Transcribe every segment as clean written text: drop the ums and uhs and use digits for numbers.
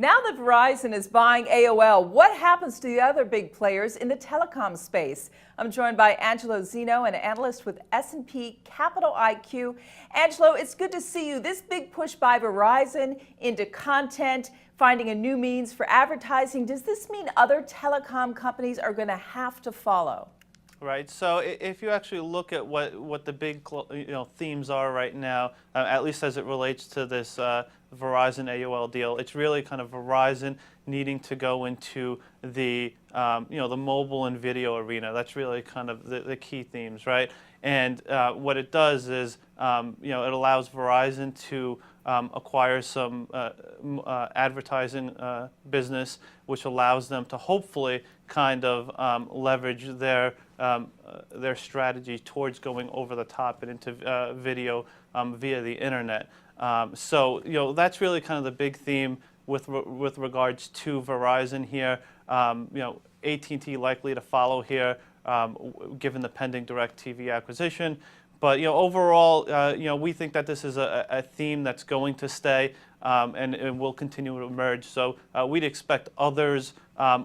Now that Verizon is buying AOL, what happens to the other big players in the telecom space? I'm joined by Angelo Zeno, an analyst with S&P Capital IQ. Angelo, it's good to see you. This big push by Verizon into content, finding a new means for advertising, does this mean other telecom companies are going to have to follow? Right. So if you actually look at what the big themes are right now, at least as it relates to this Verizon AOL deal, it's really kind of Verizon needing to go into the the mobile and video arena. That's really kind of the key themes, right? And what it does is it allows Verizon to acquire some advertising business, which allows them to hopefully kind of leverage their strategy towards going over the top and into video via the internet. So that's really kind of the big theme with regards to Verizon here. AT&T likely to follow here, given the pending DirecTV acquisition. But overall, we think that this is a theme that's going to stay and will continue to emerge. So we'd expect others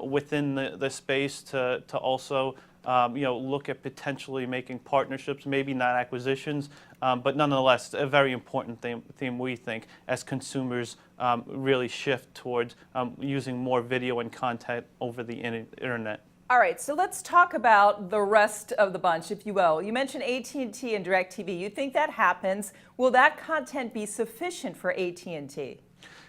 within the space to also look at potentially making partnerships, maybe not acquisitions, but nonetheless a very important theme we think as consumers really shift towards using more video and content over the internet. All right, so let's talk about the rest of the bunch, if you will. You mentioned AT&T and DirecTV. You think that happens? Will that content be sufficient for AT&T?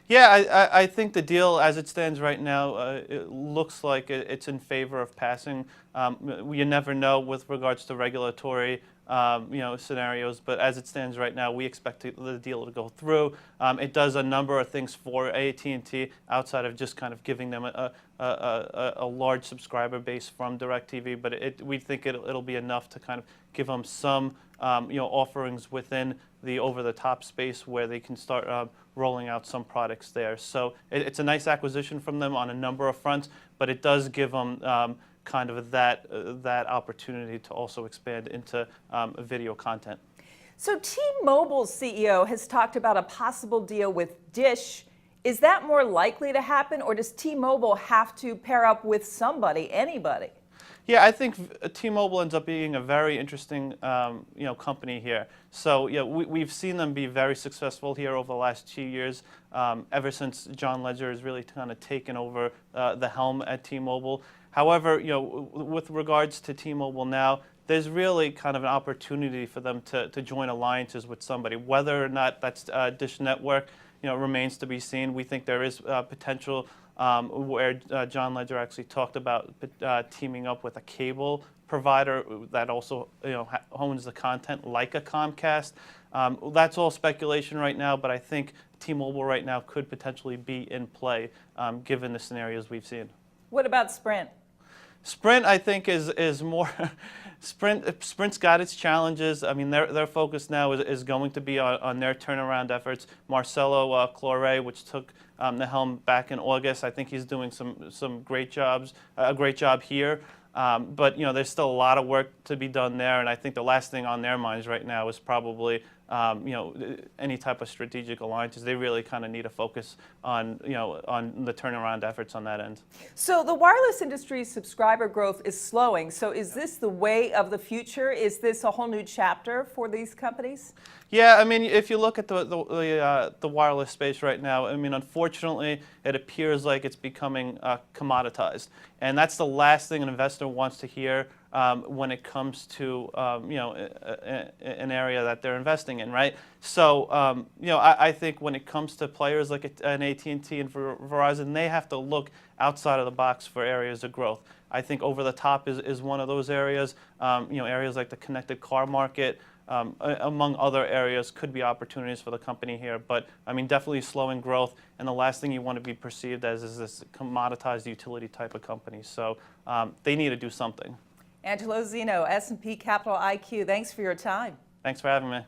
Yeah, I think the deal as it stands right now, it looks like it's in favor of passing. You never know with regards to regulatory scenarios, but as it stands right now, we expect the deal to go through. It does a number of things for AT&T outside of just kind of giving them a large subscriber base from DirecTV, but we think it'll be enough to kind of give them some offerings within the over-the-top space where they can start rolling out some products there. So it's a nice acquisition from them on a number of fronts, but it does give them kind of that opportunity to also expand into video content. So T-Mobile's CEO has talked about a possible deal with Dish. Is that more likely to happen, or does T-Mobile have to pair up with somebody, anybody? Yeah, I think T-Mobile ends up being a very interesting company here. So we've seen them be very successful here over the last 2 years, ever since John Legere has really kind of taken over the helm at T-Mobile. However, with regards to T-Mobile now, there's really kind of an opportunity for them to join alliances with somebody. Whether or not that's Dish Network, remains to be seen. We think there is potential where John Legere actually talked about teaming up with a cable provider that also owns the content like a Comcast. That's all speculation right now, but I think T-Mobile right now could potentially be in play given the scenarios we've seen. What about Sprint? Sprint, I think, is more. Sprint's got its challenges. I mean, their focus now is going to be on their turnaround efforts. Marcelo Claure, which took the helm back in August, I think he's doing some great jobs, a great job here. But there's still a lot of work to be done there, and I think the last thing on their minds right now is probably any type of strategic alliances. They really kind of need to focus on on the turnaround efforts on that end. So the wireless industry's subscriber growth is slowing. So is this the way of the future? Is this a whole new chapter for these companies? Yeah, I mean, if you look at the wireless space right now, I mean, unfortunately, it appears like it's becoming commoditized, and that's the last thing an investor wants to hear when it comes to an area that they're investing in, right? So I think when it comes to players like an AT&T and Verizon, they have to look outside of the box for areas of growth. I think over the top is one of those areas. Areas like the connected car market, among other areas, could be opportunities for the company here. But I mean, definitely slowing growth, and the last thing you want to be perceived as is this commoditized utility type of company. So they need to do something. Angelo Zeno, S&P Capital IQ, thanks for your time. Thanks for having me.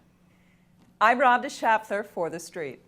I'm Rhonda Schaffler for The Street.